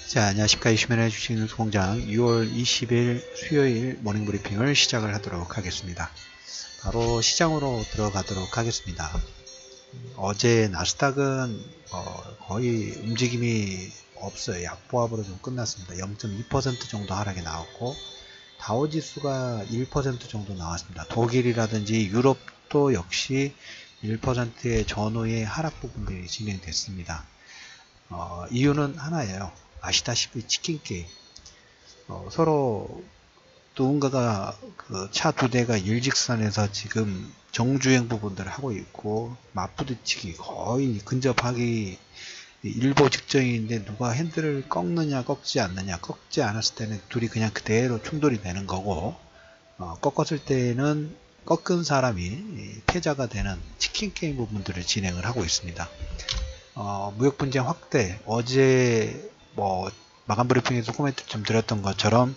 자, 안녕하십니까. 이슈면의 주식뉴스 공장 6월 20일 수요일 모닝 브리핑을 시작을 하도록 하겠습니다. 바로 시장으로 들어가도록 하겠습니다. 어제 나스닥은 거의 움직임이 없어요. 약보합으로 좀 끝났습니다. 0.2% 정도 하락이 나왔고, 다우지수가 1% 정도 나왔습니다. 독일이라든지 유럽도 역시 1%의 전후의 하락 부분들이 진행됐습니다. 이유는 하나예요. 아시다시피 치킨 게임. 서로 누군가가 그 차 두 대가 일직선에서 지금 정주행 부분들을 하고 있고, 맞부딪히기 거의 근접하기 일보 직전인데 누가 핸들을 꺾느냐 꺾지 않느냐, 꺾지 않았을 때는 둘이 그냥 그대로 충돌이 되는 거고, 꺾었을 때는 꺾은 사람이 패자가 되는 치킨 게임 부분들을 진행을 하고 있습니다. 무역 분쟁 확대, 어제 마감 브리핑에서 코멘트 좀 드렸던 것처럼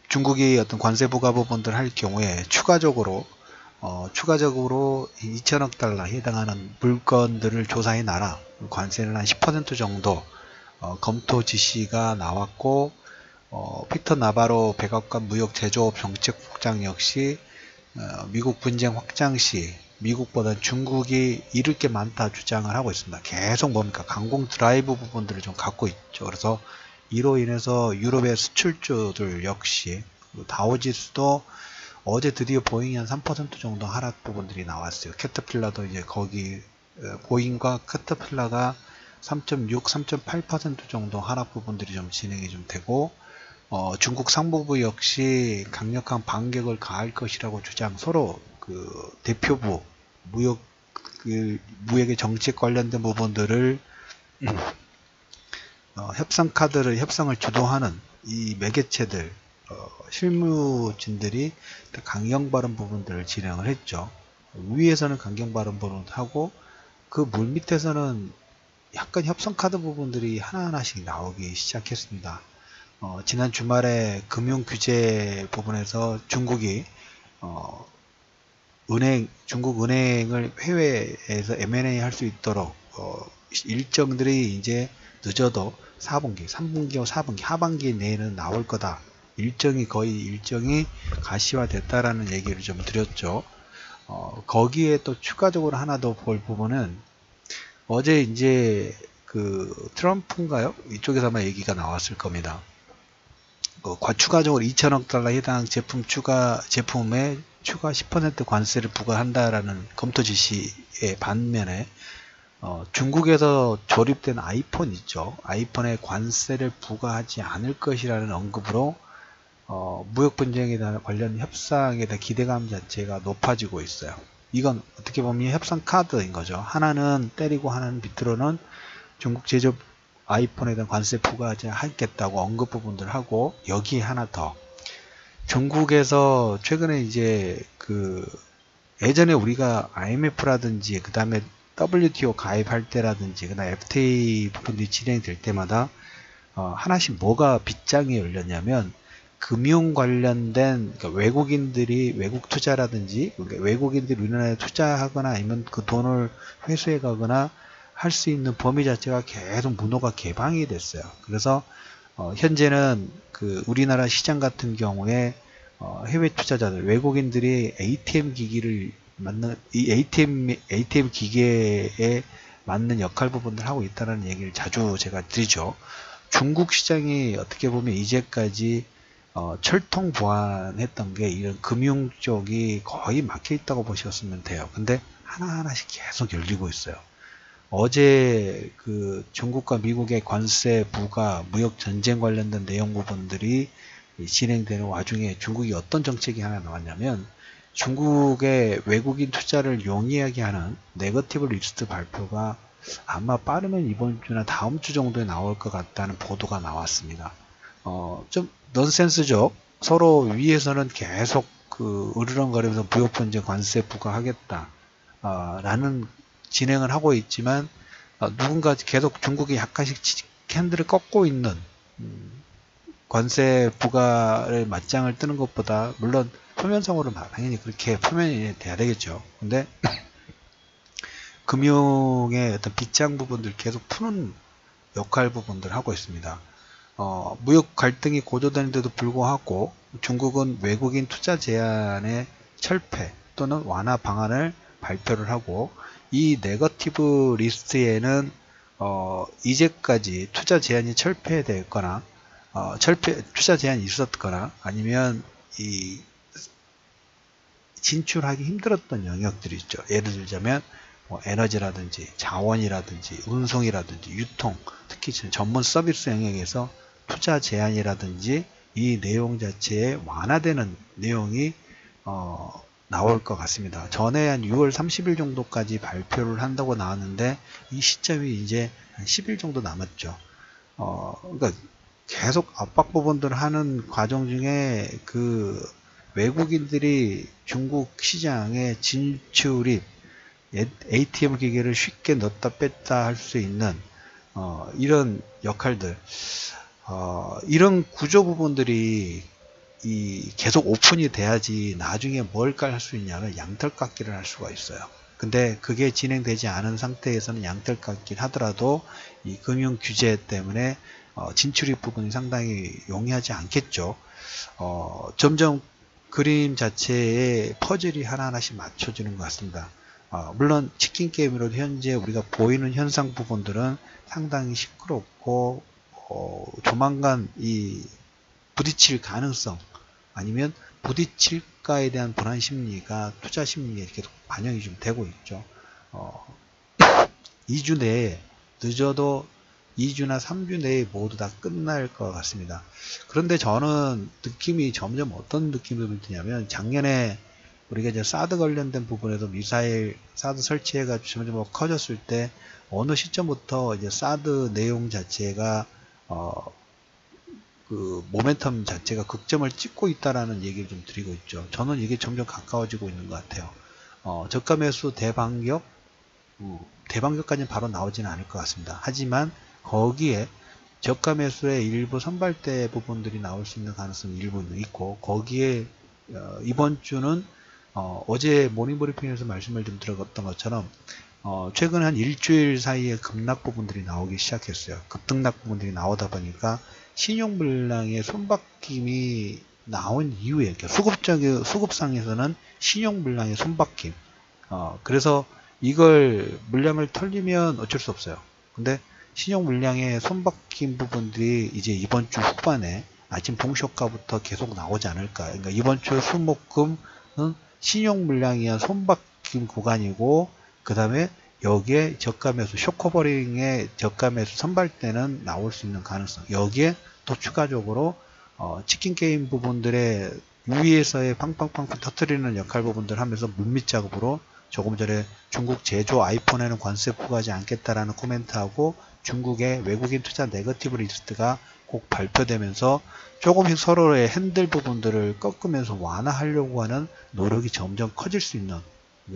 중국이 어떤 관세 부과 부분들 할 경우에 추가적으로 2천억 달러 해당하는 물건들을 조사해 놔라. 관세는 한 10% 정도 검토 지시가 나왔고, 피터 나바로 백악관 무역 제조업 정책국장 역시 미국 분쟁 확장 시 미국보다 중국이 잃을 게 많다 주장을 하고 있습니다. 계속 뭡니까? 강공 드라이브 부분들을 좀 갖고 있죠. 그래서 이로 인해서 유럽의 수출주들 역시 다우지수도 어제 드디어 보잉이 한 3% 정도 하락 부분들이 나왔어요. 캐터필라도 이제 거기 보잉과 캐터필라가 3.6, 3.8% 정도 하락 부분들이 좀 진행이 좀 되고, 중국 상무부 역시 강력한 반격을 가할 것이라고 주장, 서로 그 대표부 무역의 정책 관련된 부분들을 협상을 주도하는 이 매개체들, 실무진들이 강경 발언 부분들을 진행을 했죠. 위에서는 강경 발언 부분을 하고, 그 물 밑에서는 약간 협상 카드 부분들이 하나하나씩 나오기 시작했습니다. 지난 주말에 금융 규제 부분에서 중국이 중국 은행을 해외에서 M&A 할 수 있도록 일정들이 이제 늦어도 4분기, 3분기와 4분기, 하반기 내에는 나올 거다. 일정이 가시화됐다라는 얘기를 좀 드렸죠. 거기에 또 추가적으로 하나 더 볼 부분은, 어제 이제 그 트럼프인가요? 이쪽에서 아마 얘기가 나왔을 겁니다. 추가적으로 2천억 달러 해당 제품에 추가 10% 관세를 부과한다라는 검토 지시의 반면에, 중국에서 조립된 아이폰 있죠. 아이폰에 관세를 부과하지 않을 것이라는 언급으로 무역 분쟁에 대한 관련 협상에 대한 기대감 자체가 높아지고 있어요. 이건 어떻게 보면 협상 카드인 거죠. 하나는 때리고 하나는 밑으로는 중국 제조업 아이폰에 대한 관세 부과하지 않겠다고 언급 부분들 하고, 여기에 하나 더, 중국에서 최근에 이제 예전에 우리가 IMF라든지 그 다음에 WTO 가입할 때라든지 그 다음에 FTA 부분이 진행될 때마다 하나씩 뭐가 빗장이 열렸냐면, 금융 관련된, 그러니까 외국 투자라든지, 그러니까 외국인들이 우리나라에 투자하거나 아니면 그 돈을 회수해 가거나 할 수 있는 범위 자체가 계속 문호가 개방이 됐어요. 그래서 현재는 우리나라 시장 같은 경우에 해외 투자자들, 외국인들이 ATM 기기를 이 ATM 기계에 맞는 역할 부분들 하고 있다는 얘기를 자주 제가 드리죠. 중국 시장이 어떻게 보면 이제까지 철통 보완했던 게 이런 금융 쪽이 거의 막혀 있다고 보셨으면 돼요. 근데 하나하나씩 계속 열리고 있어요. 어제 중국과 미국의 관세 부과, 무역 전쟁 관련된 내용 부분들이 진행되는 와중에 중국이 어떤 정책이 하나 나왔냐면, 중국의 외국인 투자를 용이하게 하는 네거티브 리스트 발표가 아마 빠르면 이번 주나 다음 주 정도에 나올 것 같다는 보도가 나왔습니다. 좀 넌센스죠. 서로 위에서는 계속 으르렁거리면서 무역 분쟁 관세 부과하겠다 라는 진행을 하고 있지만, 누군가 계속 중국이 약간씩 핸들을 꺾고 있는, 관세 부과를 맞짱을 뜨는 것보다, 물론 표면상으로 당연히 그렇게 표면이 돼야 되겠죠. 근데 금융의 어떤 빗장 부분들 계속 푸는 역할 부분들을 하고 있습니다. 무역 갈등이 고조되는데도 불구하고 중국은 외국인 투자 제한의 철폐 또는 완화 방안을 발표를 하고, 이 네거티브 리스트에는 이제까지 투자 제한이 철폐됐거나 투자 제한이 있었거나 아니면 이 진출하기 힘들었던 영역들이 있죠. 예를 들자면 뭐 에너지라든지 자원이라든지 운송이라든지 유통, 특히 전문 서비스 영역에서 투자 제한이라든지 이 내용 자체에 완화되는 내용이 나올 것 같습니다. 전에 한 6월 30일 정도까지 발표를 한다고 나왔는데 이 시점이 이제 한 10일 정도 남았죠. 그러니까 계속 압박 부분들을 하는 과정 중에 그 외국인들이 중국 시장에 진출입, ATM 기계를 쉽게 넣었다 뺐다 할 수 있는 이런 역할들, 이런 구조 부분들이 계속 오픈이 돼야지 나중에 뭘 깔 수 있냐면 양털깎기를 할 수가 있어요. 근데 그게 진행되지 않은 상태에서는 양털깎기를 하더라도 이 금융 규제 때문에 진출입 부분이 상당히 용이하지 않겠죠. 점점 그림 자체에 퍼즐이 하나하나씩 맞춰지는 것 같습니다. 물론 치킨 게임으로도 현재 우리가 보이는 현상 부분들은 상당히 시끄럽고 조만간 이 부딪힐 가능성 아니면 부딪힐까에 대한 불안 심리가 투자 심리에 계속 반영이 좀 되고 있죠. 2주 내에 늦어도 2주나 3주 내에 모두 다 끝날 것 같습니다. 그런데 저는 느낌이 점점 어떤 느낌이 드냐면, 작년에 우리가 이제 사드 관련된 부분에서 미사일 사드 설치해가지고 점점 커졌을 때 어느 시점부터 이제 사드 내용 자체가 그 모멘텀 자체가 극점을 찍고 있다라는 얘기를 좀 드리고 있죠. 저는 이게 점점 가까워지고 있는 것 같아요. 저가 매수 대반격까지는 바로 나오지는 않을 것 같습니다. 하지만 거기에 저가 매수의 일부 선발대 부분들이 나올 수 있는 가능성이 일부는 있고, 거기에 이번 주는 어제 모닝브리핑에서 말씀을 좀 드렸던 것처럼 최근 한 일주일 사이에 급락 부분들이 나오기 시작했어요. 급등락 부분들이 나오다 보니까 신용물량의 손바뀜이 나온 이후에, 수급상에서는 신용물량의 손바뀜, 그래서 이걸 물량을 털리면 어쩔 수 없어요. 근데 신용물량의 손바뀜 부분들이 이제 이번 주 후반에 아침 봉쇼가부터 계속 나오지 않을까. 그러니까 이번 주 수목금은 신용물량의 손바뀜 구간이고, 그 다음에 여기에 저가매수, 쇼커버링의 저가매수 선발대는 나올 수 있는 가능성, 여기에 또 추가적으로 치킨 게임 부분들의 위에서의 팡팡팡 터트리는 역할 부분들 하면서 물밑 작업으로, 조금 전에 중국 제조 아이폰에는 관세 부과하지 않겠다라는 코멘트하고 중국의 외국인 투자 네거티브 리스트가 꼭 발표되면서 조금씩 서로의 핸들 부분들을 꺾으면서 완화하려고 하는 노력이 점점 커질 수 있는,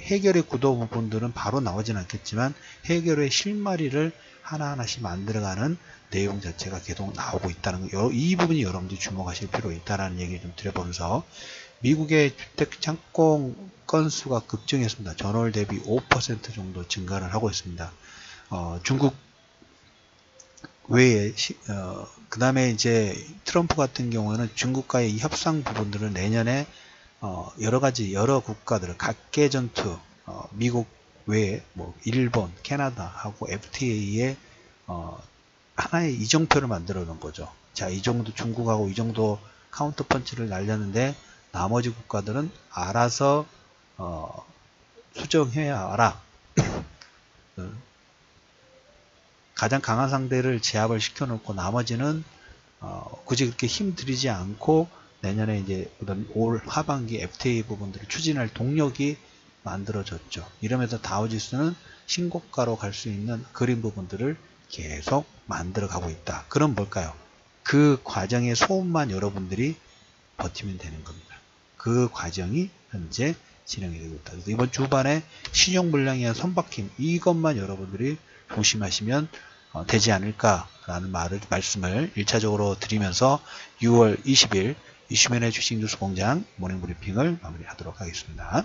해결의 구도 부분들은 바로 나오진 않겠지만 해결의 실마리를 하나하나씩 만들어가는 내용 자체가 계속 나오고 있다는 거, 이 부분이 여러분들이 주목하실 필요 있다는 얘기를 좀 드려보면서, 미국의 주택 착공 건수가 급증했습니다. 전월 대비 5% 정도 증가를 하고 있습니다. 중국 외에 그 다음에 이제 트럼프 같은 경우에는 중국과의 이 협상 부분들을 내년에 여러 국가들 각계 전투, 미국 외에 뭐 일본, 캐나다하고 FTA에 하나의 이정표를 만들어 놓은 거죠. 자, 이 정도 중국하고 이 정도 카운터 펀치를 날렸는데 나머지 국가들은 알아서 수정해야 하라. 가장 강한 상대를 제압을 시켜놓고 나머지는 굳이 그렇게 힘들이지 않고 내년에 이제 올 하반기 FTA 부분들을 추진할 동력이 만들어졌죠. 이러면서 다우지수는 신고가로 갈 수 있는 그림 부분들을 계속 만들어 가고 있다. 그럼 뭘까요? 그 과정의 소음만 여러분들이 버티면 되는 겁니다. 그 과정이 현재 진행이 되고 있다. 그래서 이번 주반에 신용물량의 선박힘, 이것만 여러분들이 조심하시면 되지 않을까라는 말씀을 1차적으로 드리면서 6월 20일 이슈맨의 주식뉴스 공장 모닝브리핑을 마무리하도록 하겠습니다.